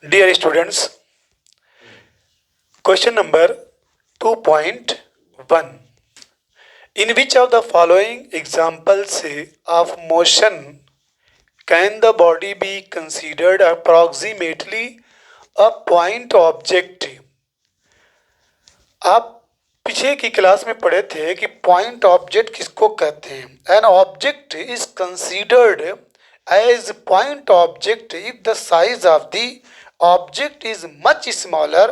Dear students, question number 2.1. In which of the following examples of motion can the body be considered approximately a point object? आप पीछे की class में पढ़े थे कि point object किसको कहते हैं. An object is considered as point object if the size of the object is much smaller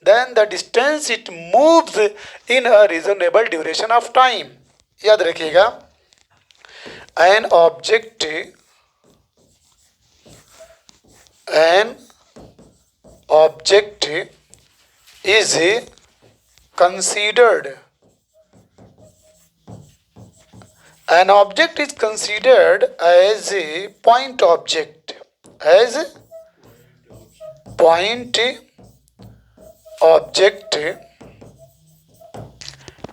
than the distance it moves in a reasonable duration of time. याद रखिएगा, an object is considered an object is considered as a point object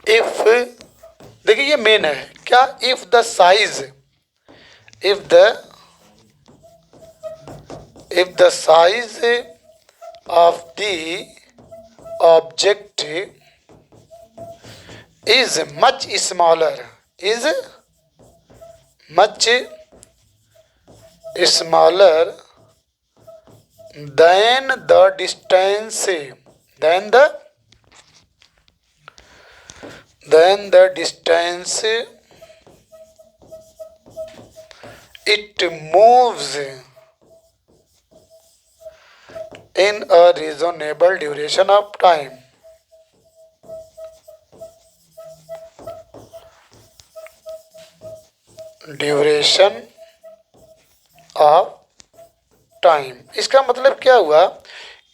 if देखिए ये main है क्या, if the size of the object is much smaller than the distance it moves in a reasonable duration of time. Duration of time. इसका मतलब क्या हुआ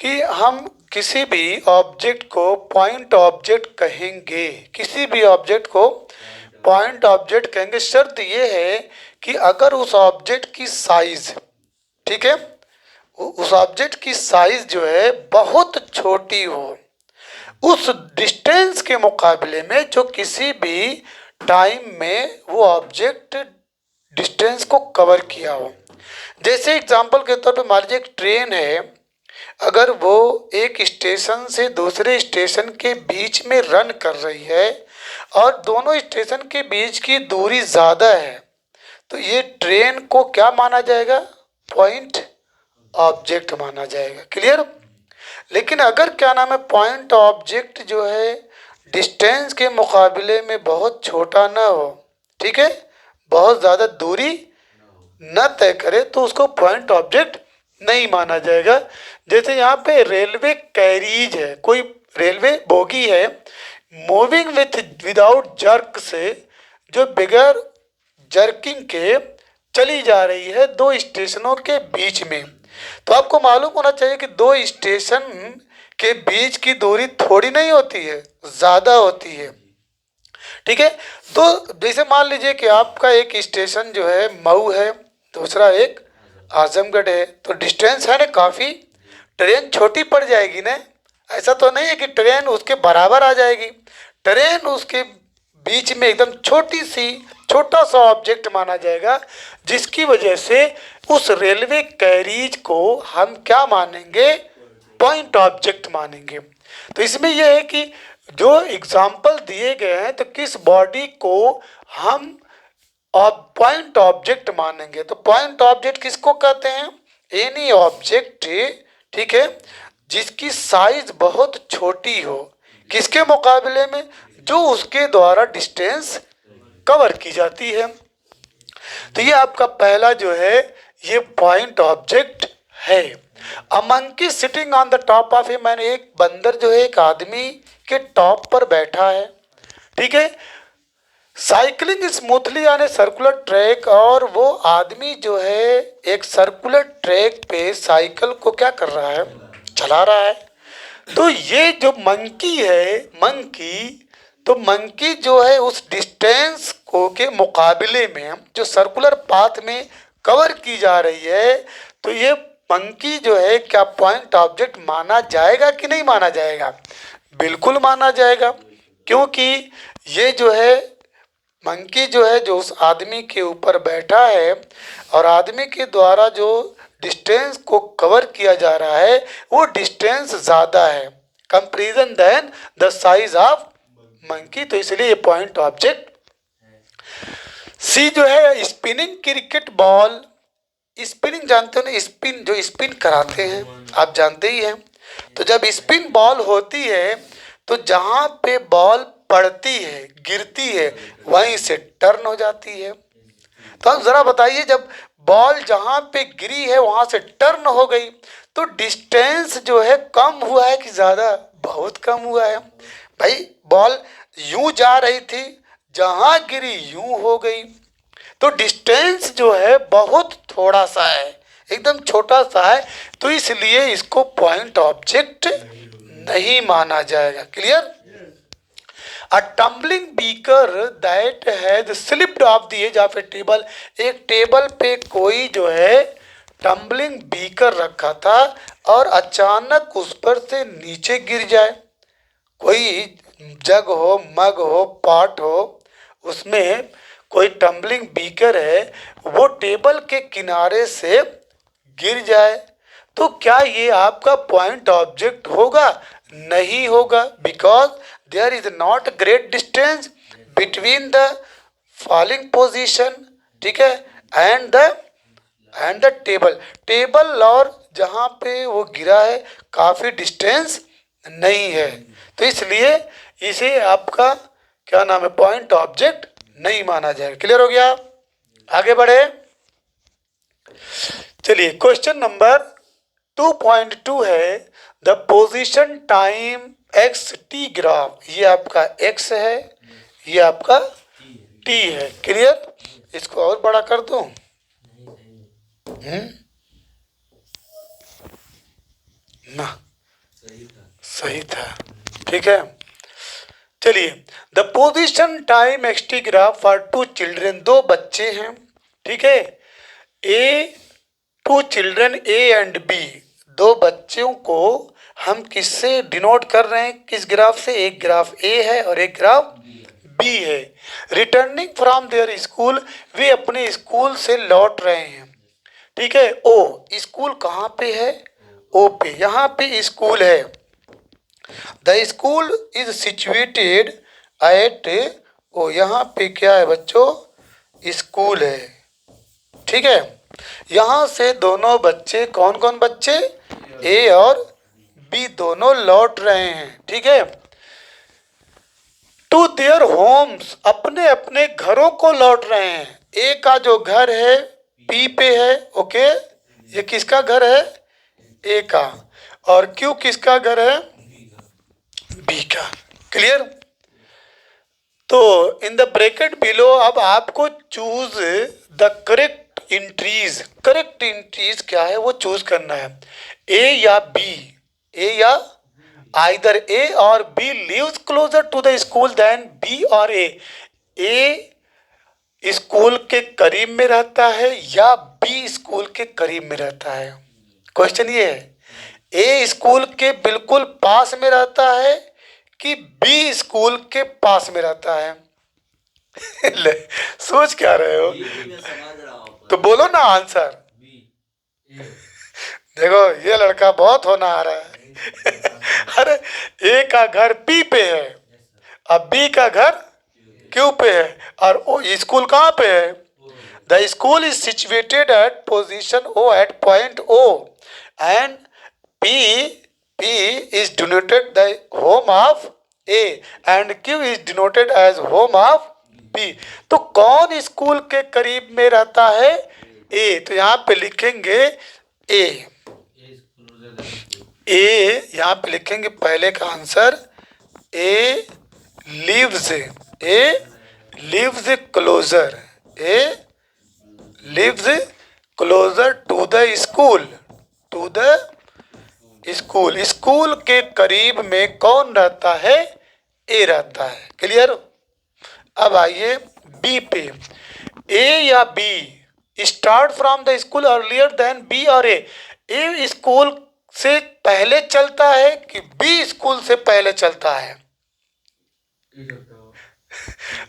कि हम किसी भी ऑब्जेक्ट को पॉइंट ऑब्जेक्ट कहेंगे, शर्त ये है कि अगर उस ऑब्जेक्ट की साइज, ठीक है, उस ऑब्जेक्ट की साइज जो है बहुत छोटी हो, उस डिस्टेंस के मुकाबले में जो किसी भी टाइम में वो ऑब्जेक्ट डिस्टेंस को कवर किया हो. जैसे एग्जांपल के तौर पे मान लीजिए एक ट्रेन है, अगर वो एक स्टेशन से दूसरे स्टेशन के बीच में रन कर रही है और दोनों स्टेशन के बीच की दूरी ज़्यादा है, तो ये ट्रेन को क्या माना जाएगा, पॉइंट ऑब्जेक्ट माना जाएगा. क्लियर. लेकिन अगर क्या नाम है, पॉइंट ऑब्जेक्ट जो है डिस्टेंस के मुकाबले में बहुत छोटा ना हो, ठीक है, बहुत ज़्यादा दूरी न तय करे, तो उसको पॉइंट ऑब्जेक्ट नहीं माना जाएगा. जैसे यहाँ पे रेलवे कैरीज है, कोई रेलवे बोगी है मूविंग विदाउट जर्क से, जो बिगर जर्किंग के चली जा रही है दो स्टेशनों के बीच में. तो आपको मालूम होना चाहिए कि दो स्टेशन के बीच की दूरी थोड़ी नहीं होती है, ज़्यादा होती है. ठीक है. तो जैसे मान लीजिए कि आपका एक स्टेशन जो है मऊ है, दूसरा एक आजमगढ़ है, तो डिस्टेंस है ना काफ़ी, ट्रेन छोटी पड़ जाएगी ना. ऐसा तो नहीं है कि ट्रेन उसके बराबर आ जाएगी, ट्रेन उसके बीच में एकदम छोटा सा ऑब्जेक्ट माना जाएगा, जिसकी वजह से उस रेलवे कैरीज को हम क्या मानेंगे, पॉइंट ऑब्जेक्ट मानेंगे. तो इसमें यह है कि जो एग्जाम्पल दिए गए हैं, तो किस बॉडी को हम पॉइंट ऑब्जेक्ट मानेंगे. तो पॉइंट ऑब्जेक्ट किसको कहते हैं, एनी ऑब्जेक्ट, ठीक है, जिसकी साइज बहुत छोटी हो, किसके मुकाबले में, जो उसके द्वारा डिस्टेंस कवर की जाती है. तो ये आपका पहला जो है ये पॉइंट ऑब्जेक्ट है. A monkey sitting on the top of a man, एक बंदर जो है एक आदमी के टॉप पर बैठा है, ठीक है. Cycling smoothly on a circular track, और वो आदमी जो है एक सर्कुलर ट्रैक पे साइकिल को क्या कर रहा है, चला रहा है. तो ये जो मंकी है, तो मंकी जो है उस डिस्टेंस को के मुकाबले में जो सर्कुलर पाथ में कवर की जा रही है, तो ये मंकी जो है क्या पॉइंट ऑब्जेक्ट माना जाएगा कि नहीं माना जाएगा. बिल्कुल माना जाएगा, क्योंकि ये जो है मंकी जो है जो उस आदमी के ऊपर बैठा है और आदमी के द्वारा जो डिस्टेंस को कवर किया जा रहा है वो डिस्टेंस ज़्यादा है comparison than the size of monkey, तो इसलिए ये पॉइंट ऑब्जेक्ट। सी जो है स्पिनिंग क्रिकेट बॉल, स्पिनिंग जानते हो ना, स्पिन जो स्पिन कराते हैं आप जानते ही हैं। तो जब स्पिन बॉल होती है तो जहाँ पे बॉल पड़ती है गिरती है वहीं से टर्न हो जाती है। तो आप ज़रा बताइए जब बॉल जहाँ पे गिरी है वहाँ से टर्न हो गई तो डिस्टेंस जो है कम हुआ है कि ज़्यादा? बहुत कम हुआ है भाई। बॉल यूं जा रही थी जहाँ गिरी यूं हो गई, तो डिस्टेंस जो है बहुत थोड़ा सा है, एकदम छोटा सा है, तो इसलिए इसको पॉइंट ऑब्जेक्ट नहीं माना जाएगा। Clear? A tumbling beaker that has slipped off the edge of a table, एक टेबल पे कोई जो है टम्बलिंग बीकर रखा था और अचानक उस पर से नीचे गिर जाए, कोई जग हो मग हो पॉट हो उसमें कोई टम्बलिंग बीकर है वो टेबल के किनारे से गिर जाए, तो क्या ये आपका पॉइंट ऑब्जेक्ट होगा? नहीं होगा, because there is not great distance between the falling position, ठीक है, एंड द टेबल और जहाँ पे वो गिरा है काफ़ी डिस्टेंस नहीं है, तो इसलिए इसे आपका क्या नाम है पॉइंट ऑब्जेक्ट नहीं माना जाएगा। क्लियर हो गया? आगे बढ़े, चलिए क्वेश्चन नंबर 2.2 है the position time X T graph, ये आपका एक्स है ये आपका टी है। क्लियर? इसको और बड़ा कर दूं? ना सही था, ठीक है। चलिए the position time X T graph for two children, दो बच्चे हैं, ठीक है, A two children A and B, दो बच्चों को हम किससे डिनोट कर रहे हैं, किस ग्राफ से? एक ग्राफ ए है और एक ग्राफ बी है। रिटर्निंग फ्रॉम देयर स्कूल, वे अपने स्कूल से लौट रहे हैं, ठीक है। ओ स्कूल कहाँ पे है? ओ पे, यहाँ पे स्कूल है। The school is situated at O, यहाँ पे क्या है बच्चों? स्कूल है, ठीक है। यहाँ से दोनों बच्चे, कौन कौन बच्चे? ए और बी दोनों लौट रहे हैं, ठीक है। टू देयर होम्स, अपने अपने घरों को लौट रहे हैं। ए का जो घर है बी पे है, ओके, ये किसका घर है? ए का। और क्यू किसका घर है? बी का। क्लियर? तो इन द ब्रैकेट बिलो अब आपको choose the correct entries, correct entries क्या है वो चूज करना है, ए या बी, ए या आइदर ए और B lives closer to the school than B और ए स्कूल के करीब में रहता है या बी स्कूल के करीब में रहता है। क्वेश्चन ये है ए स्कूल के बिल्कुल पास में रहता है कि बी स्कूल के पास में रहता है? ले, सोच क्या रहे हो? तो बोलो ना आंसर। देखो ये लड़का बहुत होना आ रहा है। अरे ए का घर पी पे है, अब बी का घर क्यू पे है, और ओ स्कूल कहाँ पे है? The school is situated at position O at point O and P is denoted the home of A and Q is denoted as home of B। तो कौन स्कूल के करीब में रहता है? A। तो यहाँ पे लिखेंगे A, यहाँ पे लिखेंगे पहले का answer A lives closer, A lives closer to the school, to the school. School के करीब में कौन रहता है? ए रहता है। क्लियर? अब आइए बी पे, ए या B start from the school earlier than B और ए स्कूल से पहले चलता है कि बी स्कूल से पहले चलता है?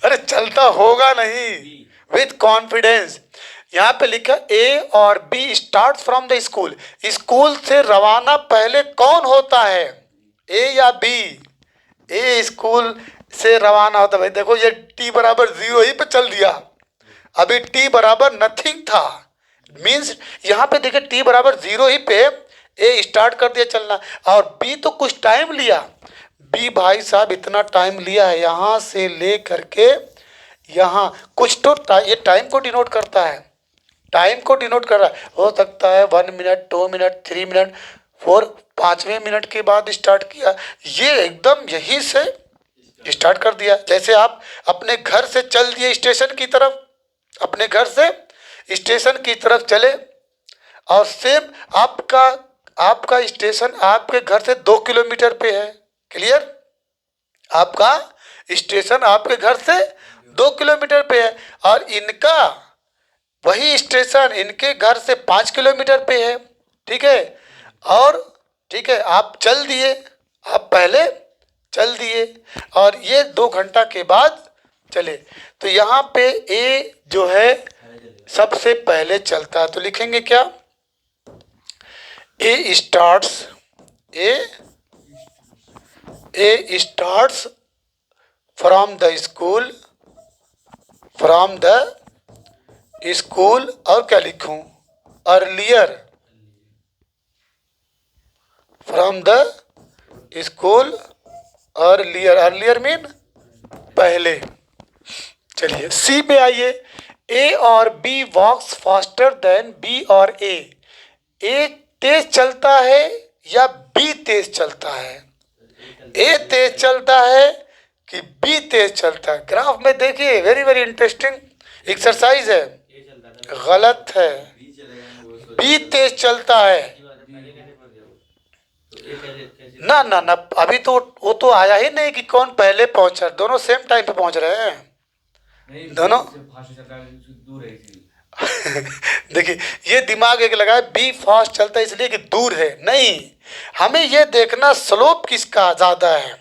अरे चलता होगा नहीं, विथ कॉन्फिडेंस। यहाँ पे लिखा ए और B start from the school. School से रवाना पहले कौन होता है, ए या बी? ए स्कूल से रवाना होता है। भाई देखो ये टी बराबर 0 ही पे चल दिया, अभी टी बराबर नथिंग था, मीन्स यहाँ पे देखिए टी बराबर 0 ही पे ए स्टार्ट कर दिया चलना, और बी तो कुछ टाइम लिया। बी भाई साहब इतना टाइम लिया है, यहाँ से ले करके यहाँ कुछ तो ये टाइम को डिनोट करता है, टाइम को डिनोट कर रहा है। हो सकता है 1 मिनट, 2 मिनट, 3 मिनट, 4, 5वें मिनट के बाद स्टार्ट किया, ये एकदम यहीं से स्टार्ट कर दिया। जैसे आप अपने घर से चल दिए स्टेशन की तरफ, अपने घर से स्टेशन की तरफ चले, और सेम आपका स्टेशन आपके घर से 2 किलोमीटर पे है। क्लियर? आपका स्टेशन आपके घर से 2 किलोमीटर पे है, और इनका वही स्टेशन इनके घर से 5 किलोमीटर पे है। ठीक है, और ठीक है आप चल दिए, आप पहले चल दिए और ये 2 घंटा के बाद चले, तो यहाँ पे ए जो है सबसे पहले चलता है, तो लिखेंगे क्या? ए स्टार्ट्स फ्रॉम द स्कूल, और क्या लिखूं? Earlier, from the school earlier mean पहले। चलिए सी पे आइए। ए और बी वॉक्स फास्टर देन बी और ए तेज चलता है या बी तेज चलता है? ए तेज चलता है कि बी तेज चलता है? ग्राफ में देखिए, वेरी वेरी इंटरेस्टिंग एक्सरसाइज है। गलत है, बी तेज चलता है। ना ना ना, अभी तो वो तो आया ही नहीं कि कौन पहले पहुंचा, दोनों सेम टाइम पे पहुंच रहे हैं दोनों। देखिए ये दिमाग एक लगाए, बी फास्ट चलता है इसलिए कि दूर है, नहीं, हमें ये देखना स्लोप किसका ज्यादा है,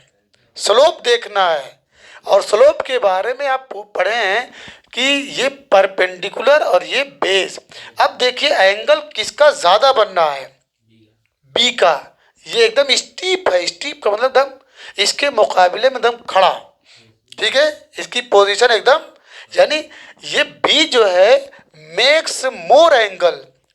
स्लोप देखना है। और स्लोप के बारे में आप पढ़े हैं कि ये परपेंडिकुलर और ये बेस। अब देखिए एंगल किसका ज्यादा बन रहा है, बी का। ये एकदम स्टीप है, स्टीप का मतलब एकदम इसके मुकाबले में एकदम खड़ा, ठीक है, इसकी पोजीशन एकदम, यानी ये बी जो है makes more angle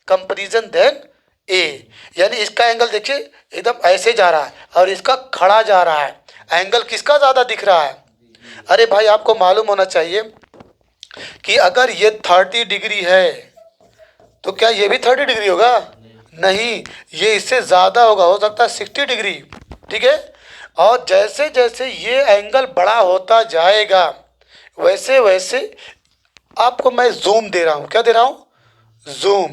comparison than A, यानी इसका एंगल देखिए एकदम ऐसे जा रहा है और इसका खड़ा जा रहा है, एंगल किसका ज़्यादा दिख रहा है? अरे भाई आपको मालूम होना चाहिए कि अगर ये 30 डिग्री है तो क्या ये भी 30 डिग्री होगा? नहीं, ये इससे ज़्यादा होगा, हो सकता है 60 डिग्री, ठीक है। और जैसे जैसे ये एंगल बड़ा होता जाएगा वैसे वैसे आपको मैं जूम दे रहा हूँ, क्या दे रहा हूँ? जूम।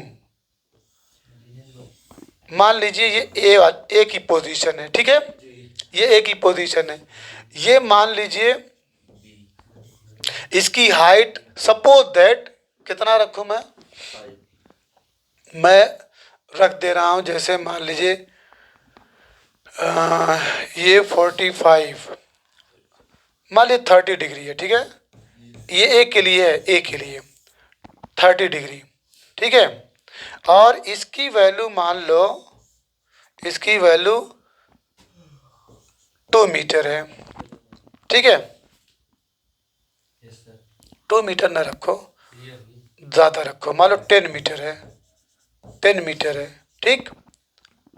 मान लीजिए ये ए की पोजीशन है, ठीक है, ये ए की पोजीशन है, ये मान लीजिए इसकी हाइट सपोज दैट कितना रखूँ मैं रख दे रहा हूँ, जैसे मान लीजिए ये 45, मान लीजिए 30 डिग्री है, ठीक है, ये ए के लिए है, ए के लिए 30 डिग्री, ठीक है। और इसकी वैल्यू मान लो, इसकी वैल्यू 2 मीटर है, ठीक है, 2 मीटर ना रखो, ज़्यादा रखो, मान लो 10 मीटर है, 10 मीटर है, ठीक,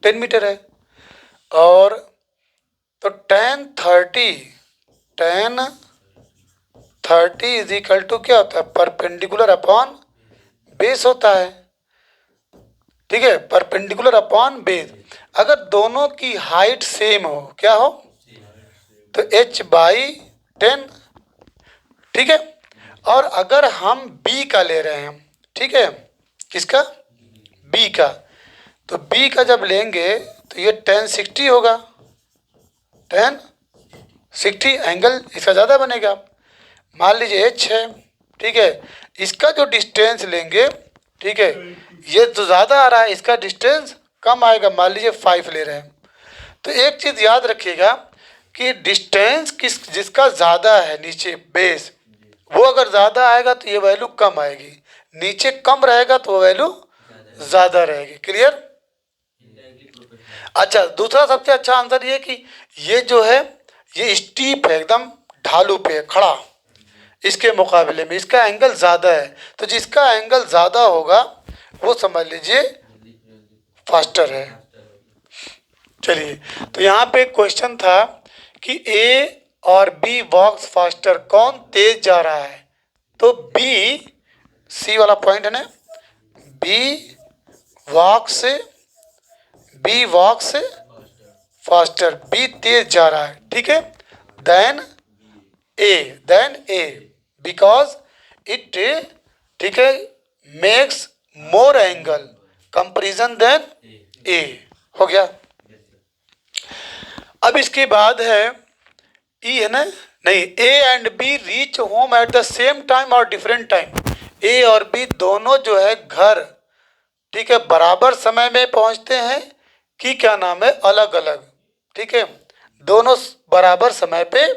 10 मीटर है। और तो tan 30 इज इक्वल टू क्या होता है? परपेंडिकुलर अपॉन बेस होता है, ठीक है, परपेंडिकुलर अपॉन बेस। अगर दोनों की हाइट सेम हो, क्या हो? तो h/10, ठीक है। और अगर हम b का ले रहे हैं, ठीक है, किसका? b का, तो b का जब लेंगे तो ये tan 60 होगा, tan 60 एंगल इसका ज़्यादा बनेगा। मान लीजिए h है, ठीक है, इसका जो डिस्टेंस लेंगे, ठीक है, ये तो ज़्यादा आ रहा है, इसका डिस्टेंस कम आएगा, मान लीजिए 5 ले रहे हैं। तो एक चीज़ याद रखिएगा कि डिस्टेंस जिसका ज़्यादा है नीचे बेस, वो अगर ज़्यादा आएगा तो ये वैल्यू कम आएगी, नीचे कम रहेगा तो वो वैल्यू ज़्यादा रहेगी। क्लियर? अच्छा, दूसरा सबसे अच्छा आंसर ये कि ये जो है ये स्टीप है, एकदम ढालू पे है, खड़ा, इसके मुकाबले में इसका एंगल ज़्यादा है, तो जिसका एंगल ज़्यादा होगा वो समझ लीजिए फास्टर है। चलिए, तो यहाँ पे क्वेश्चन था कि ए और बी वॉक्स फास्टर, कौन तेज जा रहा है? तो बी, सी वाला पॉइंट है ना, बी वॉक्स, बी वॉक्स फास्टर, बी तेज जा रहा है, ठीक है। देन ए बिकॉज इट, ठीक है, makes more angle comparison than A. हो गया। अब इसके बाद है ई है ना, नहीं, A and B reach home at the same time और डिफरेंट टाइम। ए और बी दोनों जो है घर, ठीक है, बराबर समय में पहुंचते हैं कि क्या नाम है, अलग अलग, ठीक है, दोनों बराबर समय पे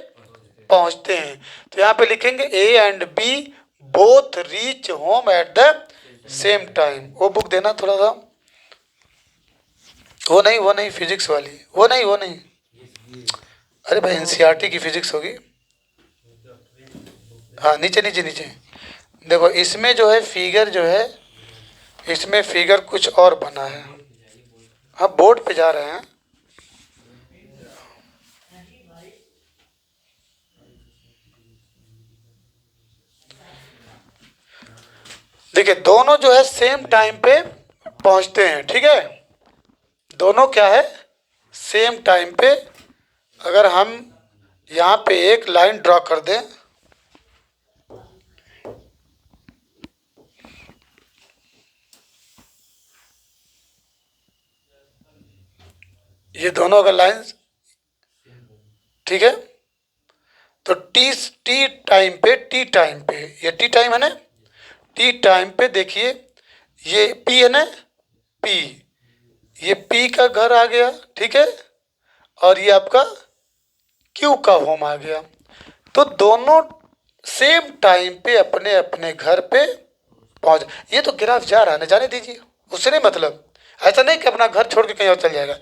पहुंचते हैं। तो यहाँ पे लिखेंगे A and B both reach home at the same time. वो बुक देना थोड़ा सा, वो नहीं फिजिक्स वाली, वो नहीं, अरे भाई एनसीईआरटी की फिजिक्स होगी। हाँ, नीचे नीचे नीचे देखो, इसमें जो है फिगर जो है, इसमें फिगर कुछ और बना है। हाँ, बोर्ड पे जा रहे हैं। देखिए, दोनों जो है सेम टाइम पे पहुंचते हैं, ठीक है, दोनों क्या है, सेम टाइम पे। अगर हम यहाँ पे एक लाइन ड्रॉ कर दें, ये दोनों अगर लाइन, ठीक है, तो टी टाइम पे, ये टी टाइम है ना, टी टाइम पे देखिए, ये पी है ना, पी, ये पी का घर आ गया, ठीक है, और ये आपका क्यू का होम आ गया। तो दोनों सेम टाइम पे अपने अपने घर पे पहुंच, ये तो ग्राफ जा रहा है ना, जाने दीजिए, उससे नहीं मतलब, ऐसा नहीं कि अपना घर छोड़ के कहीं और चल जाएगा।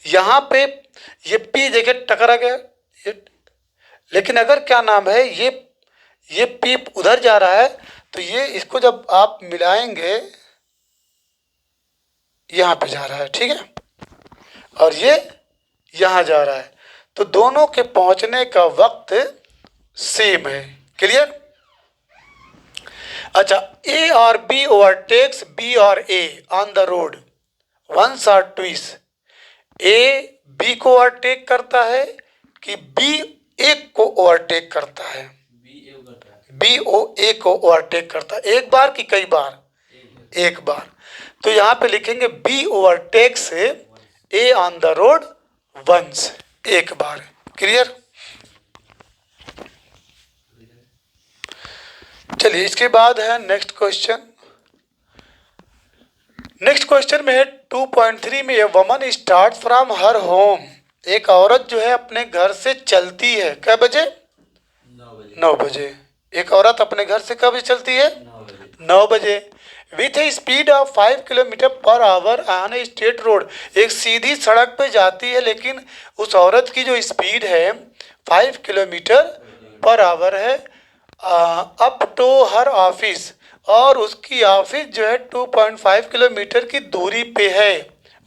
यहाँ पे ये पी देखिए टकरा गया ये, लेकिन अगर क्या नाम है, ये पी उधर जा रहा है, तो ये इसको जब आप मिलाएंगे, यहाँ पे जा रहा है, ठीक है, और ये यहाँ जा रहा है, तो दोनों के पहुंचने का वक्त सेम है। क्लियर? अच्छा, ए और बी ओवरटेक्स बी और ए ऑन द रोड वंस और ट्विस। ए बी को ओवरटेक करता है कि बी ए को ओवरटेक करता है? बी ओ ए को ओवरटेक करता है, एक बार कि कई बार? एक बार। तो यहाँ पे लिखेंगे B overtakes A on the road once, एक बार। क्लियर? चलिए, इसके बाद है नेक्स्ट क्वेश्चन। नेक्स्ट क्वेश्चन में है 2.3 में, ए वमन स्टार्ट फ्रॉम हर होम। एक औरत जो है अपने घर से चलती है, कै बजे? 9 बजे। एक औरत अपने घर से कब चलती है? 9 बजे। With A speed of 5 kilometre per hour on A state road. एक सीधी सड़क पे जाती है, लेकिन उस औरत की जो स्पीड है 5 किलोमीटर पर आवर है, अप टू हर ऑफिस, और उसकी ऑफिस जो है 2.5 किलोमीटर की दूरी पे है,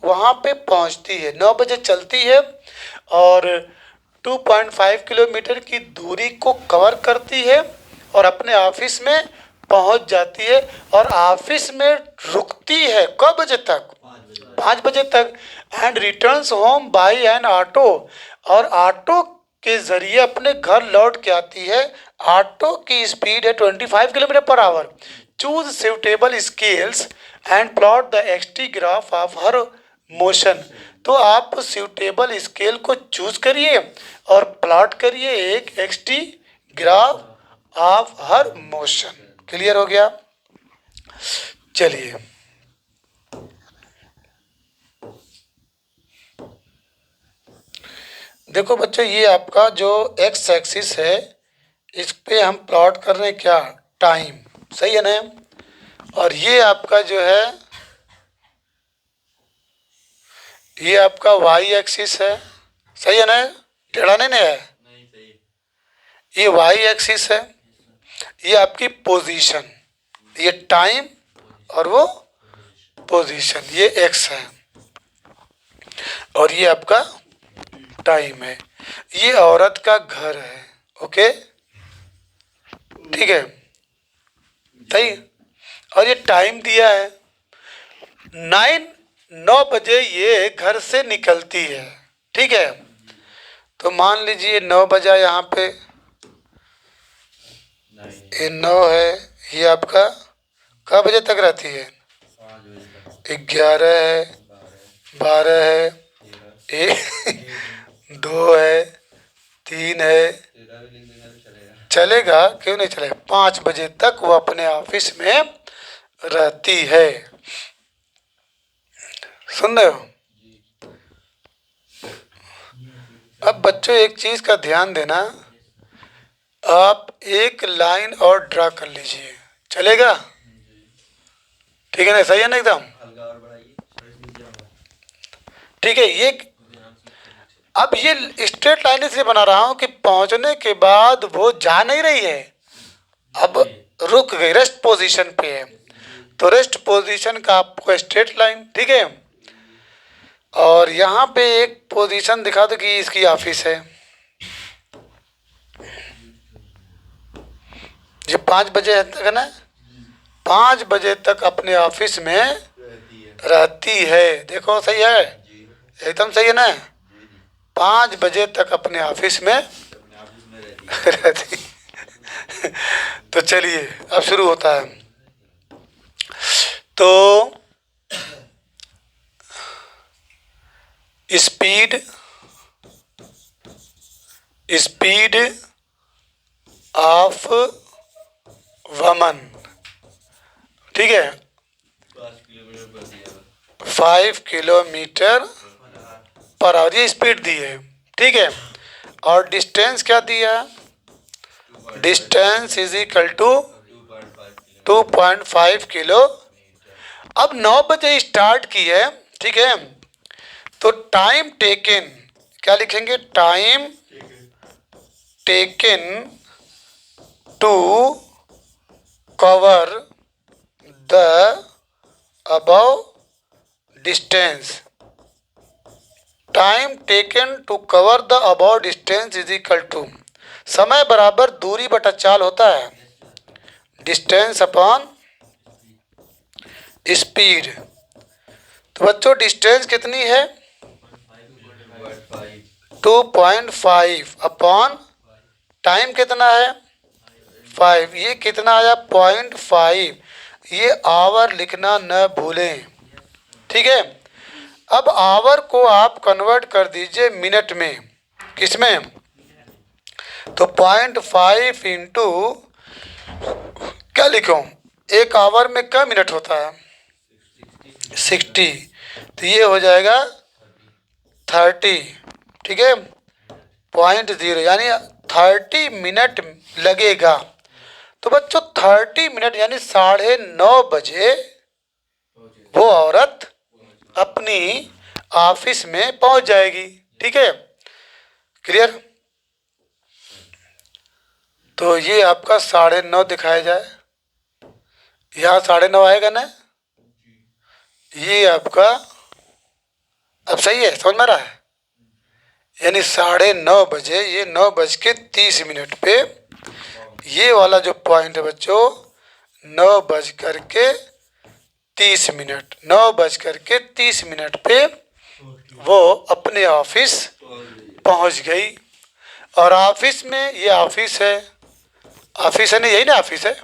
वहाँ पे पहुँचती है। 9 बजे चलती है और 2.5 किलोमीटर की दूरी को कवर करती है और अपने ऑफिस में पहुँच जाती है, और ऑफिस में रुकती है कब बजे तक? 5 बजे तक। And returns home by N auto, और ऑटो के जरिए अपने घर लौट के आती है। ऑटो की स्पीड है 25 kilometre per hour. Choose suitable scales and plot the X T graph of her motion. तो आप सुटेबल स्केल को चूज करिए और प्लॉट करिए एक X T graph of her motion. Clear हो गया? चलिए, देखो बच्चों, ये आपका जो एक्स एक्सिस है, इस पे हम प्लॉट कर रहे हैं क्या, टाइम, सही है ना। और ये आपका जो है ये आपका वाई एक्सिस है, सही है ना, टेढ़ा नहीं ना है, ये वाई एक्सिस है, ये आपकी पोजीशन, ये टाइम और वो पोजीशन, ये एक्स है और ये आपका टाइम है। ये औरत का घर है, ओके, ठीक है, सही। और ये टाइम दिया है 9 बजे ये घर से निकलती है, ठीक है। तो मान लीजिए 9 बजा यहाँ पे, ये 9 है, ये आपका कब बजे तक रहती है, 11 है, 12 है, 1 2 है, 3 है, चलेगा, क्यों नहीं चलेगा। 5 बजे तक वो अपने ऑफिस में रहती है, सुन रहे हो। अब बच्चों एक चीज का ध्यान देना, आप एक लाइन और ड्रा कर लीजिए, चलेगा, ठीक है ना, सही है ना एकदम, ठीक है। ये अब ये स्ट्रेट लाइन इसलिए बना रहा हूं कि पहुंचने के बाद वो जा नहीं रही है, अब रुक गई, रेस्ट पोजीशन पे है, तो रेस्ट पोजीशन का आपको स्ट्रेट लाइन, ठीक है। और यहाँ पे एक पोजीशन दिखा दो कि इसकी ऑफिस है, जो 5 बजे तक है ना, 5 बजे तक अपने ऑफिस में रहती है, देखो सही है, एकदम सही है ना, 5 बजे तक अपने ऑफिस में रहती। तो चलिए अब शुरू होता है। तो स्पीड ऑफ वमन, ठीक है, 5 किलोमीटर पर आवर, ये स्पीड दी है, ठीक है। और डिस्टेंस क्या दिया, distance is equal to 2.5 kilo. अब 9 बजे स्टार्ट की है, ठीक है, तो टाइम टेकन क्या लिखेंगे, time taken to cover the above distance, time taken to cover the above distance is equal to, समय बराबर दूरी बटा चाल होता है, डिस्टेंस अपॉन स्पीड। तो बच्चों डिस्टेंस कितनी है, 2.5 अपॉन टाइम कितना है 5, ये कितना आया 0.5, ये आवर लिखना न भूलें, ठीक है। अब आवर को आप कन्वर्ट कर दीजिए मिनट में, किसमें, तो 0.5 इंटू क्या लिखूं, एक आवर में क्या मिनट होता है 60, तो ये हो जाएगा 30, ठीक है, 0.0 यानी 30 मिनट लगेगा। तो बच्चों 30 मिनट यानी 9:30 बजे वो औरत अपनी ऑफिस में पहुंच जाएगी, ठीक है, क्लियर। तो ये आपका 9:30 दिखाया जाए, यहाँ 9:30 आएगा ना, ये आपका अब सही है, समझ में आ रहा है, यानी 9:30 बजे, ये 9:30 पे ये वाला जो पॉइंट है बच्चों 9:30, 9:30 पे वो अपने ऑफिस पहुंच गई। और ऑफिस में, ये ऑफिस है ना, यही ना ऑफिस है,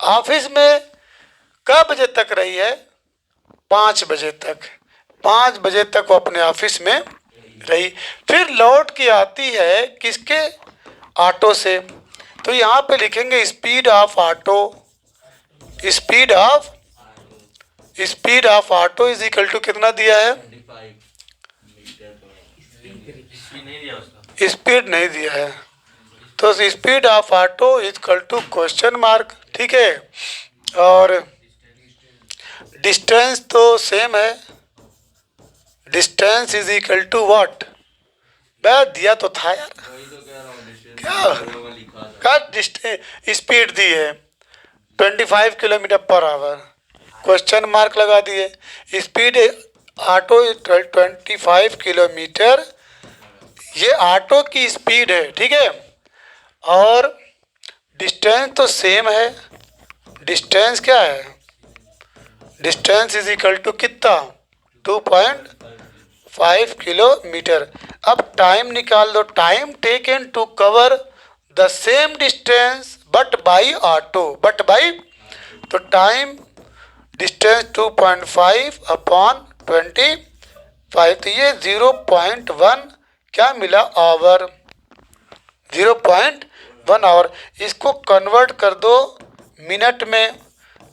ऑफिस में कब बजे तक रही है 5 बजे तक, 5 बजे तक वो अपने ऑफिस में रही, फिर लौट के आती है किसके, ऑटो से। तो यहाँ पे लिखेंगे speed of auto, speed of auto is equal to कितना दिया है, स्पीड नहीं दिया है, तो speed of auto equal to question mark, ठीक है। और डिस्टेंस तो सेम है, distance is equal to what, मैं दिया तो था यार, क्या स्पीड दी है 25 kilometre per our, question mark लगा दिए। स्पीड ऑटो 25 किलोमीटर, ये ऑटो की स्पीड है, ठीक है। और डिस्टेंस तो सेम है, डिस्टेंस क्या है, डिस्टेंस इज इक्वल टू कितना 2.5 किलोमीटर। अब टाइम निकाल दो, time taken to cover the same distance but by auto, but by, तो टाइम डिस्टेंस 2.5 अपॉन 25, तो ये 0.1 क्या मिला आवर, 0.1 आवर। इसको कन्वर्ट कर दो मिनट में,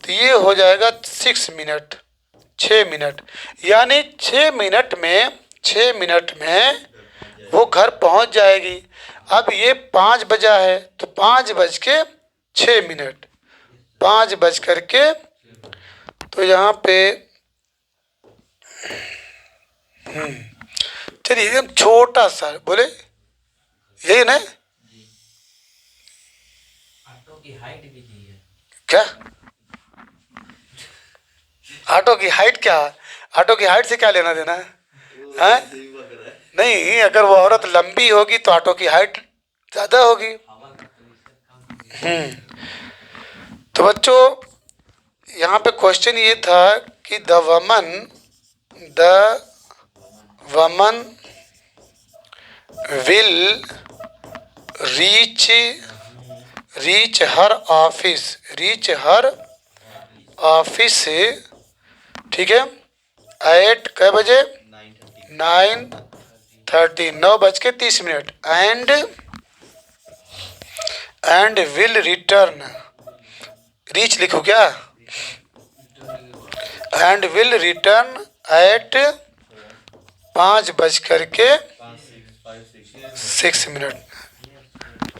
तो ये हो जाएगा 6 मिनट, 6 मिनट, यानी 6 मिनट में वो घर पहुंच जाएगी। अब ये 5 बजा है तो 5:06, 5 बज करके, तो यहाँ पे चलिए एकदम छोटा सा बोले, यही ना, ऑटो की हाइट भी दी है क्या ऑटो की हाइट, क्या ऑटो की हाइट से क्या लेना देना है? नहीं, अगर वो औरत लंबी होगी तो ऑटो की हाइट ज़्यादा होगी। हवा का प्रेशर कम। तो बच्चों यहाँ पे क्वेश्चन ये था कि द वमन विल रीच हर ऑफिस, ठीक है, एट कै बजे 9:30, 9:30, एंड विल रिटर्न, रीच लिखो क्या, and will return at 5:06,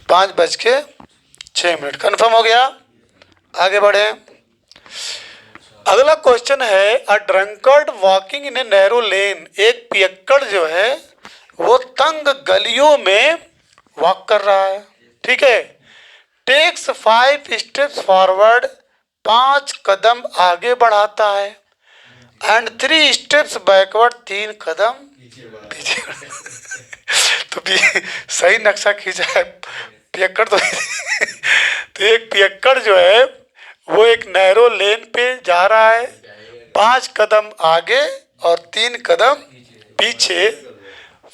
5:06। Confirm हो गया, आगे बढ़े। अगला क्वेश्चन है a drunkard walking in a narrow lane, एक पियक्कड़ जो है वो तंग गलियों में वॉक कर रहा है, ठीक है। टेक्स 5 स्टेप्स फॉरवर्ड, 5 कदम आगे बढ़ाता है, एंड 3 स्टेप्स बैकवर्ड, 3 कदम पीछे। तो सही नक्शा खींचा है पियक्कड़ तो। तो एक पियक्कड़ जो है वो एक नैरो लेन पे जा रहा है, 5 कदम आगे और 3 कदम पीछे,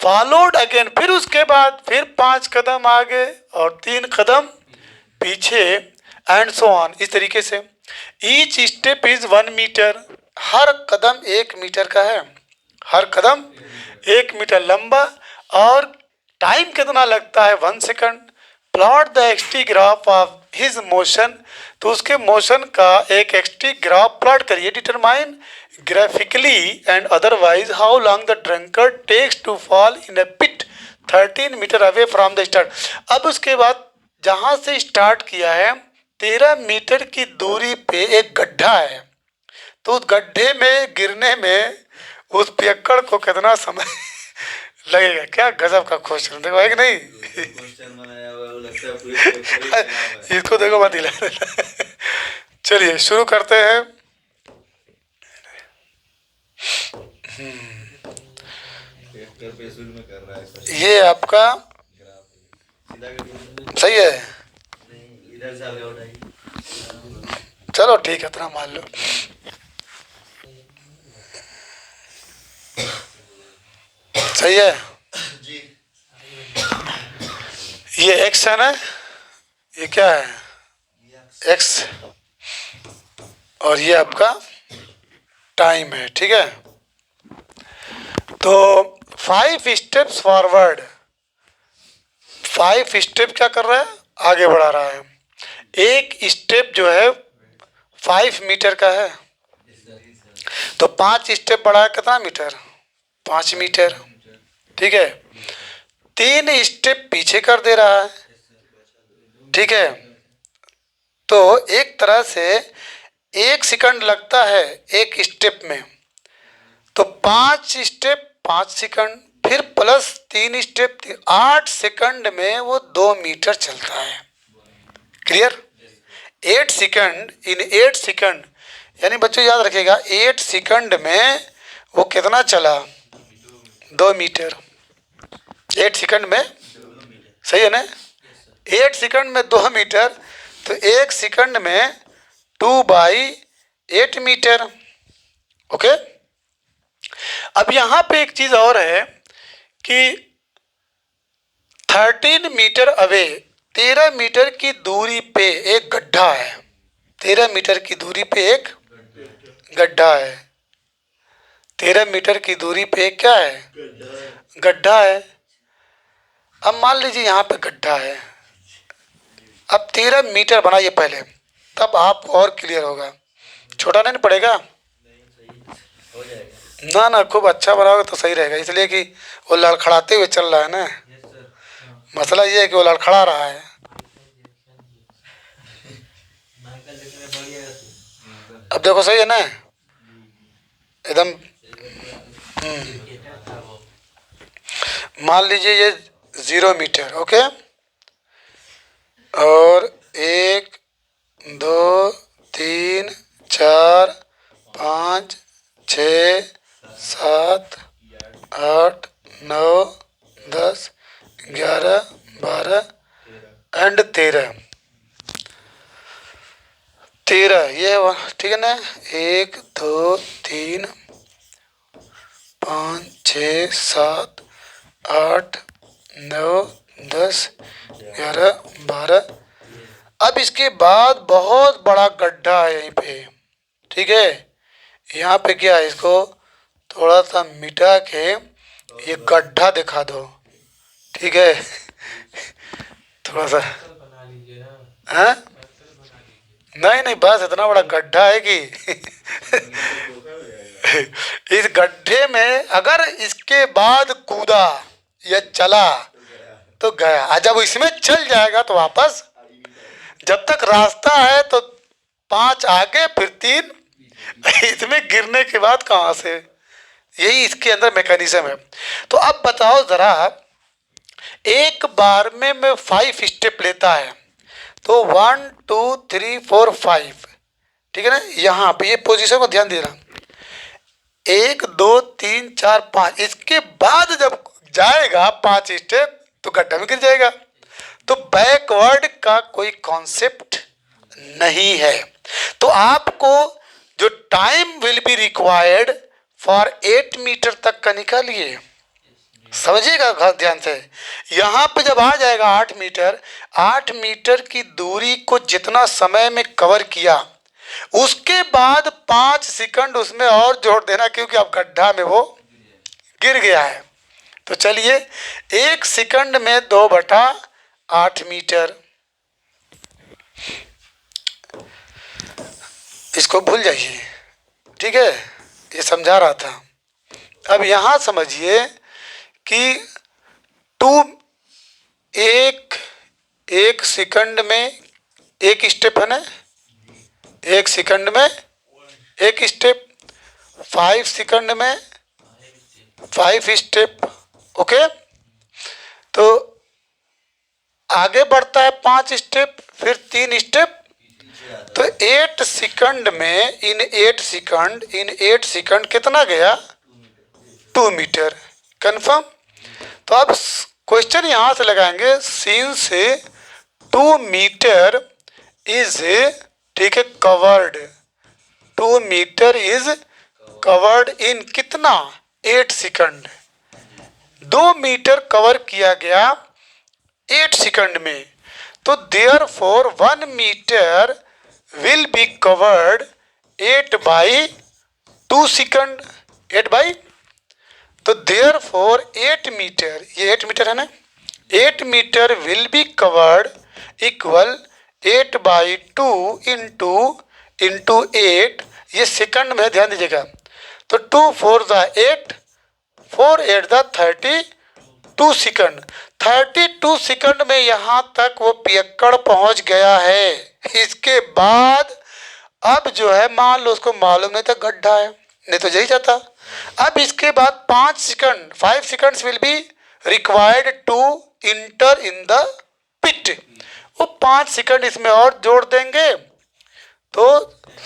फॉलोड अगेन, फिर उसके बाद फिर 5 कदम आगे और 3 कदम पीछे, एंड सो ऑन, इस तरीके से। ईच स्टेप इज 1 मीटर, हर कदम 1 मीटर का है, हर कदम 1 मीटर लंबा, और टाइम कितना लगता है 1 second. Plot the X T graph of his motion, तो उसके मोशन का एक एक्सटी ग्राफ प्लॉट करिए। Determine graphically and otherwise how long the drunkard takes to fall in a pit 13 metre away from the start. अब उसके बाद जहाँ से स्टार्ट किया है 13 मीटर की दूरी पे एक गड्ढा है, तो उस गड्ढे में गिरने में उस पियक्कड़ को कितना समय लगेगा। क्या गजब का क्वेश्चन, देखो है कि नहीं। इसको देखो मत हिला। चलिए शुरू करते हैं। ये आपका सही है, चलो ठीक है, इतना मान लो। सही है जी। ये एक्स है ना, ये क्या है एक्स, और ये आपका टाइम है, ठीक है। तो 5 स्टेप्स फॉरवर्ड, 5 स्टेप क्या कर रहा है, आगे बढ़ा रहा है। एक स्टेप जो है 5 मीटर का है, तो 5 स्टेप बढ़ाया कितना मीटर, 5 मीटर, ठीक है। 3 स्टेप पीछे कर दे रहा है, ठीक है, तो एक तरह से 1 सेकंड लगता है एक स्टेप में, तो 5 स्टेप 5 सेकंड, फिर प्लस 3 स्टेप 8 सेकंड में वो 2 मीटर चलता है। क्लियर? 8 सेकंड इन 8 सेकंड, यानी बच्चों याद रखिएगा 8 सेकंड में वो कितना चला? 2 मीटर। 8 सेकंड में, सही है ना? 8 सेकंड में 2 मीटर, तो 1 सेकंड में 2/8 मीटर। ओके, अब यहाँ पे एक चीज और है कि 13 मीटर अवे, 13 मीटर की दूरी पे एक गड्ढा है। 13 मीटर की दूरी पे एक गड्ढा है। 13 मीटर की दूरी पे क्या है? गड्ढा है। अब मान लीजिए यहाँ पे गड्ढा है, अब 13 मीटर बनाइए पहले, तब आप और क्लियर होगा। छोटा नहीं पड़ेगा ना, ना खूब अच्छा बनाओगे तो सही रहेगा, इसलिए कि वो लड़खड़ाते हुए चल रहा है ना। मसला ये है कि वो लड़खड़ा रहा है। अब देखो सही है ना, एकदम। मान लीजिए ये 0 मीटर, ओके, और 1 2 3 4 5 6 7 8 9 10 11 12 एंड 13 ये ठीक है ना। 1 2 3 5 6 7 8 9 10 11 12। अब इसके बाद बहुत बड़ा गड्ढा है यहीं पे, ठीक है। यहाँ पे क्या है, इसको थोड़ा सा मिटा के ये गड्ढा दिखा दो, ठीक है। थोड़ा सा हाँ, नहीं नहीं, बस इतना बड़ा गड्ढा है कि इस गड्ढे में अगर इसके बाद कूदा या चला तो गया, जब इसमें चल जाएगा तो वापस, जब तक रास्ता है तो 5 आगे फिर 3 इसमें गिरने के बाद कहाँ से, यही इसके अंदर मैकेनिज्म है। तो अब बताओ जरा, एक बार में मैं 5 स्टेप लेता है, तो 1 2 3 4 5, ठीक है ना। यहाँ पे ये पोजीशन को ध्यान देना, 1 2 3 4 5, इसके बाद जब जाएगा 5 स्टेप तो गड्ढा में गिर जाएगा। तो बैकवर्ड का कोई कॉन्सेप्ट नहीं है। तो आपको जो time will be required for 8 metre तक का निकालिए, समझिएगा ध्यान से। यहाँ पे जब आ जाएगा 8 मीटर, 8 मीटर की दूरी को जितना समय में कवर किया, उसके बाद 5 सेकंड उसमें और जोड़ देना, क्योंकि अब गड्ढा में वो गिर गया है। तो चलिए 1 सेकंड में 2/8 मीटर, इसको भूल जाइए, ठीक है, ये समझा रहा था। अब यहाँ समझिए कि एक सेकंड में एक स्टेप है ना, 1 सेकंड में एक स्टेप, 5 सेकंड में 5 स्टेप, ओके। तो आगे बढ़ता है 5 स्टेप, फिर 3 स्टेप, तो 8 सेकंड में इन 8 सेकंड कितना गया? 2 मीटर। कंफर्म? तो अब क्वेश्चन यहाँ से लगाएंगे, सिंस 2 मीटर इज, ठीक है, covered, 2 metre is covered in कितना? 8 सेकंड। 2 मीटर कवर किया गया 8 सेकंड में, तो therefore 1 metre will be covered 8/2 second, 8 तो देयरफॉर 8 मीटर, ये 8 मीटर है ना, 8 metre will be covered equal 8/2 into 8, ये सेकंड में ध्यान दीजिएगा। तो 2 4 × 8, 4 8 × सेकंड। 32 सेकंड में यहाँ तक वो पियक्कड़ पहुंच गया है। इसके बाद अब जो है मान लो उसको मालूम नहीं था गड्ढा है, नहीं तो यही जाता। अब इसके बाद 5 second 5 seconds will be required to enter in the pit. वो 5 सेकंड इसमें और जोड़ देंगे तो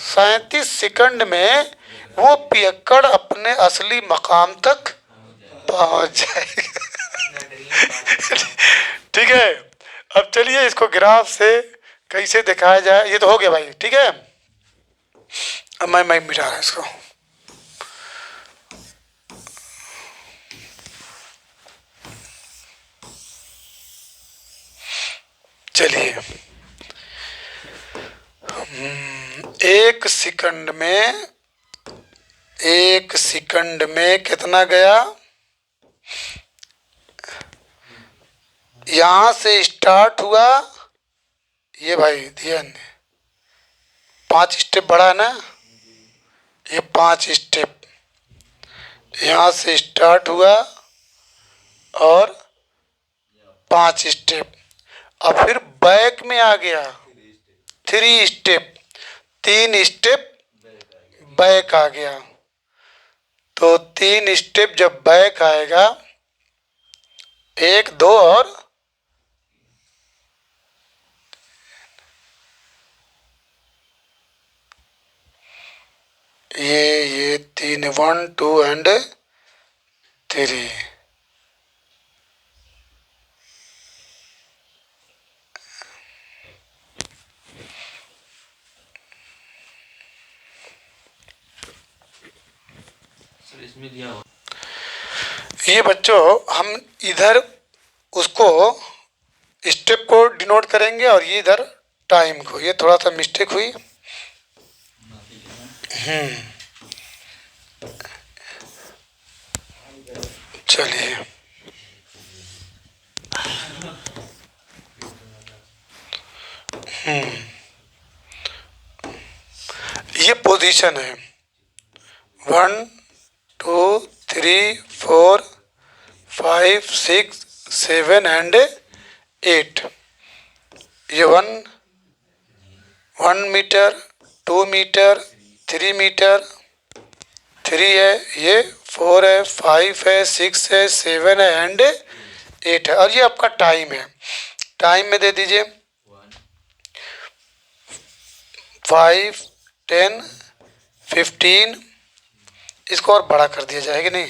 37 सेकंड में वो पियक्कड़ अपने असली मकाम तक पहुंच जाएगा। ठीक है, अब चलिए इसको ग्राफ से कैसे दिखाया जाए। ये तो हो गया भाई, ठीक है। अब मैं मिटा रहा हूं इसको। चलिए, 1 सेकंड में कितना गया? यहां से स्टार्ट हुआ, ये भाई ध्यान, 5 स्टेप बढ़ा है ना, ये 5 स्टेप यहां से स्टार्ट हुआ और 5 स्टेप, अब फिर बैक में आ गया 3 स्टेप, 3 स्टेप बैक आ गया। तो 3 स्टेप जब बैक आएगा, 1 2 और ये 3, 1 2 एंड 3। इसमें दिया हुआ ये बच्चों हम इधर उसको स्टेप को डिनोट करेंगे और ये इधर टाइम को। ये थोड़ा सा मिस्टेक हुई। चलिए, ये पोजीशन है 1 2 3 4 5 6 7 एंड 8। ये 1 मीटर, 2 मीटर, 3 मीटर, 3 है, ये 4 है, 5 है, 6 है, 7 है एंड 8 है। और ये आपका टाइम है। टाइम में दे दीजिए 5 10 15। इसको और बड़ा कर दिया जाएगा नहीं?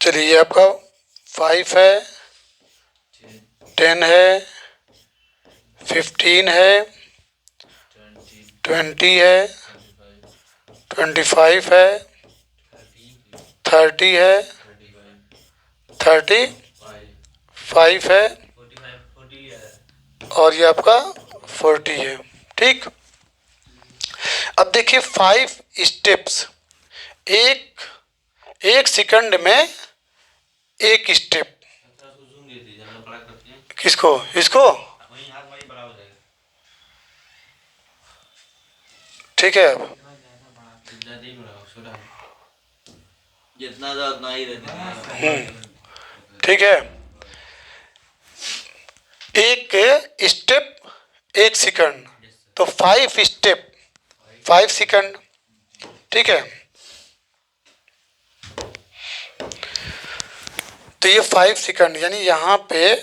चलिए, ये आपका 5 है, 10 है, 15 है, 20 है, 25 है, 30 है, 35 है और ये आपका 40 है। ठीक, अब देखिए 5 स्टेप्स, एक सेकंड में 1 स्टेप। किसको? इसको? ठीक है, अब जितना उतना ही रहता। ठीक है, एक स्टेप 1 सेकंड, तो 5 स्टेप 5 सेकंड। ठीक है, तो ये 5 सेकंड यानी यहाँ पे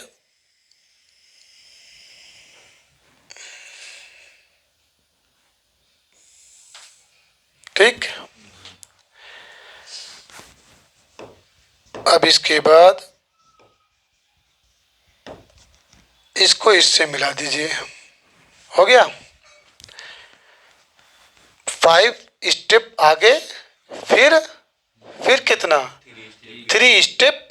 ठीक। अब इसके बाद इसको इससे मिला दीजिए, हो गया। 5 स्टेप आगे, फिर कितना? 3 स्टेप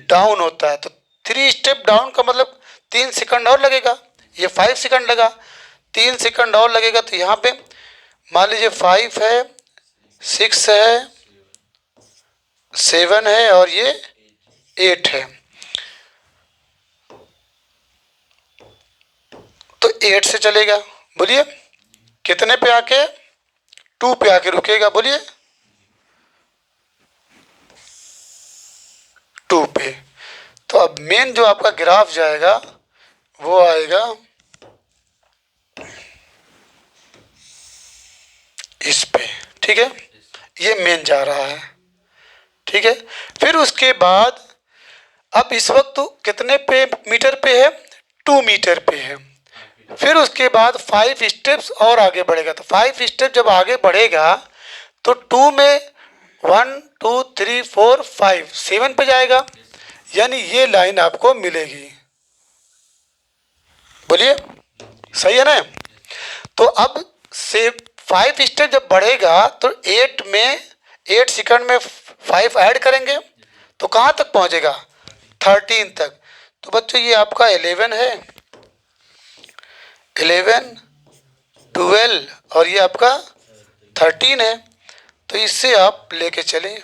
डाउन होता है। तो 3 स्टेप डाउन का मतलब 3 सेकंड और लगेगा। ये 5 सेकंड लगा, 3 सेकंड और लगेगा। तो यहाँ पे मान लीजिए 5 है, 6 है, 7 है और ये 8 है। तो 8 से चलेगा, बोलिए कितने पे आके, 2 पे आके रुकेगा, बोलिए 2 पे। तो अब मेन जो आपका ग्राफ जाएगा वो आएगा इस पे, ठीक है, ये मेन जा रहा है, ठीक है। फिर उसके बाद अब इस वक्त तो कितने पे मीटर पे है, 2 मीटर पे है। फिर उसके बाद 5 स्टेप्स और आगे बढ़ेगा। तो 5 स्टेप जब आगे बढ़ेगा तो 2 में 1 2 3 4 5 7 पे जाएगा, यानी ये लाइन आपको मिलेगी, बोलिए सही है ना। तो अब से 5 स्टेप जब बढ़ेगा तो 8 सेकंड में 5 ऐड करेंगे तो कहाँ तक पहुँचेगा, 13 तक। तो बच्चों ये आपका 11 है, 11 12 और ये आपका 13 है। तो इससे आप लेके चलें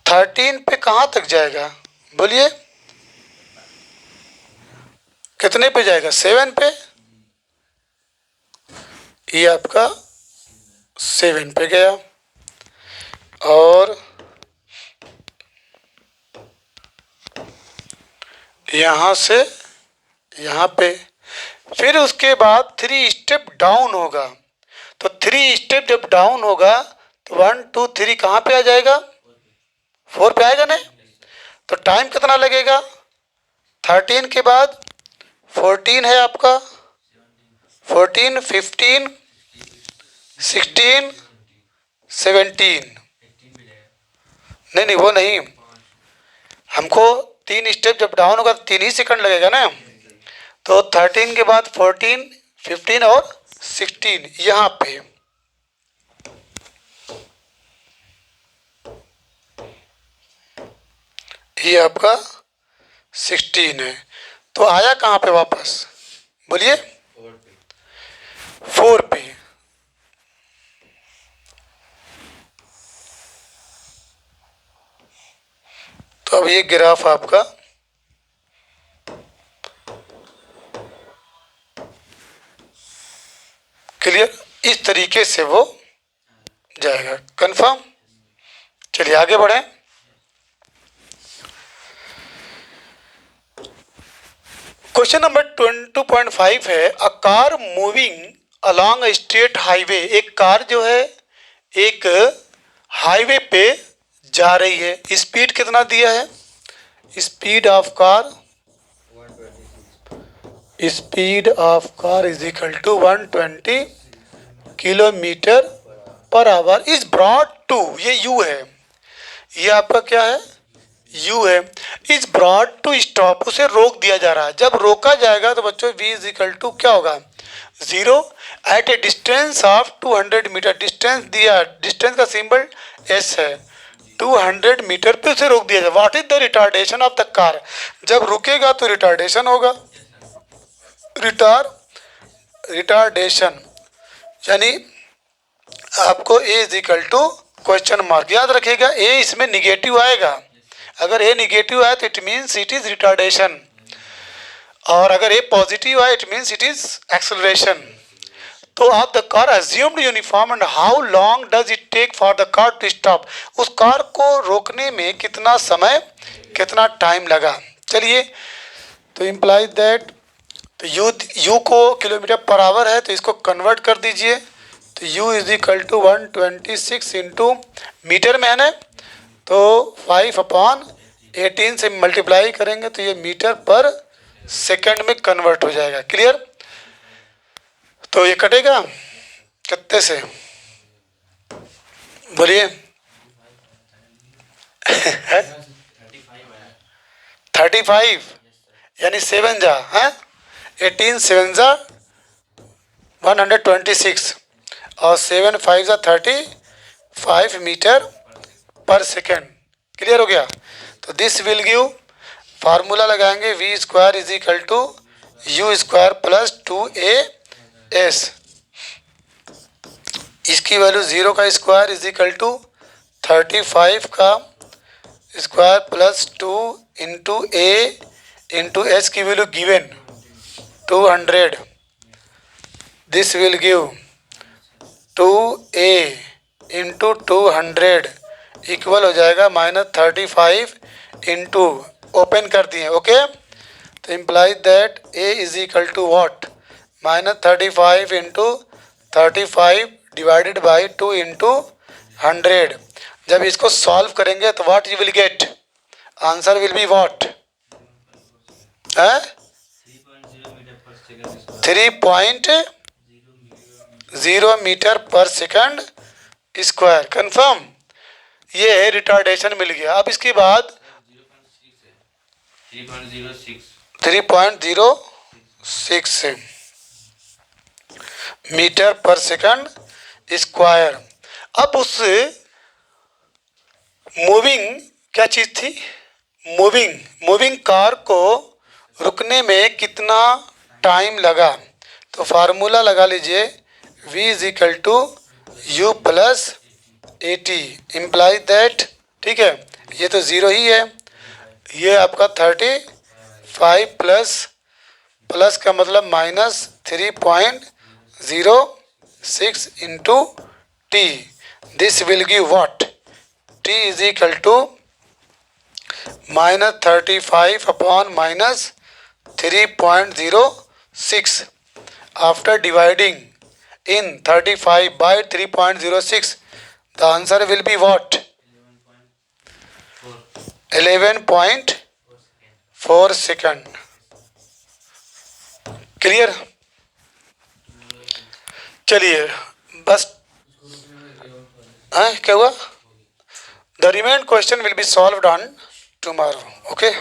13 पे कहाँ तक जाएगा, बोलिए कितने पे जाएगा, 7 पे, ये आपका 7 पे गया। और यहाँ से यहाँ पे, फिर उसके बाद 3 स्टेप डाउन होगा। तो 3 स्टेप जब डाउन होगा तो 1 2 3 कहाँ पे आ जाएगा, 4 पे आएगा ना। तो टाइम कितना लगेगा, 13 के बाद 14 है आपका, 14 15 16 17, नहीं वो नहीं, हमको 3 स्टेप जब डाउन होगा तो 3 ही सेकंड लगेगा ना। तो 13 के बाद 14 15 और 16 यहाँ पे, ये आपका 16 है। तो आया कहाँ पे वापस, बोलिए 4 पे। तो अब ये ग्राफ आपका क्लियर, इस तरीके से वो जाएगा, कंफर्म। चलिए आगे बढ़ें। क्वेश्चन नंबर 22.5 है, a car moving along a state highway. एक कार जो है एक हाईवे पे जा रही है, स्पीड कितना दिया है, speed of car, speed of car is equal to 120 kilometre per hour is brought to, ये यू है, ये आपका क्या है, यू है, इज ब्रॉट टू स्टॉप, उसे रोक दिया जा रहा है। जब रोका जाएगा तो बच्चों v इज इक्वल टू क्या होगा, 0 at a distance of 200 metre. Distance दिया, डिस्टेंस का सिंबल s है, 200 मीटर पे उसे रोक दिया जाए। What is the retardation of the car, जब रुकेगा तो रिटार्डेशन होगा, रिटार्डेशन यानी आपको a is equal to question mark, याद रखिएगा a इसमें निगेटिव आएगा। अगर a निगेटिव आए तो it means it is retardation, और अगर a पॉजिटिव आए it means it is acceleration. तो आप the car assumed uniform and how long does it take for the car to stop, उस कार को रोकने में कितना समय, कितना टाइम लगा। चलिए तो इम्प्लाइज दैट, तो यू को किलोमीटर पर आवर है तो इसको कन्वर्ट कर दीजिए। तो u is equal to 126 into metre में है ना, तो 5/18 से मल्टीप्लाई करेंगे तो ये मीटर पर सेकंड में कन्वर्ट हो जाएगा। क्लियर, तो ये कटेगा कितने से, बोलिए 35, यानी 7 जा है, 18 7 जा 126 और 7 5 जा 35 मीटर पर सेकेंड। क्लियर हो गया। तो दिस विल गिव, फार्मूला लगाएंगे v square is equal to u square plus 2as, इसकी वैल्यू 0 का स्क्वायर इज इक्वल टू 35 का square plus 2 into A into H की value given 200, this will give 2a into 200 equal हो जाएगा -35 into open कर दिए। Okay, तो implies that a is equal to what, -35 into 35 divided by 2 into 100। जब इसको solve करेंगे तो what you will get, answer will be what, 3.0 metre per second square. Confirm, ये रिटार्डेशन मिल गया। अब इसके बाद 3.06 मीटर पर सेकंड स्क्वायर। अब उस मूविंग क्या चीज़ थी, मूविंग कार को रुकने में कितना टाइम लगा, तो फार्मूला लगा लीजिए v is equal to u plus A T, imply that, ठीक है, ये तो ज़ीरो ही है, ये आपका 35 प्लस का मतलब -3.06 into T, this will give what, t is equal to -35 upon -3.06 after dividing in 35 by 3.06, the answer will be what, 11.4 second। Clear, चलिए बस, क्या हुआ, the remaining question will be solved on tomorrow। okay।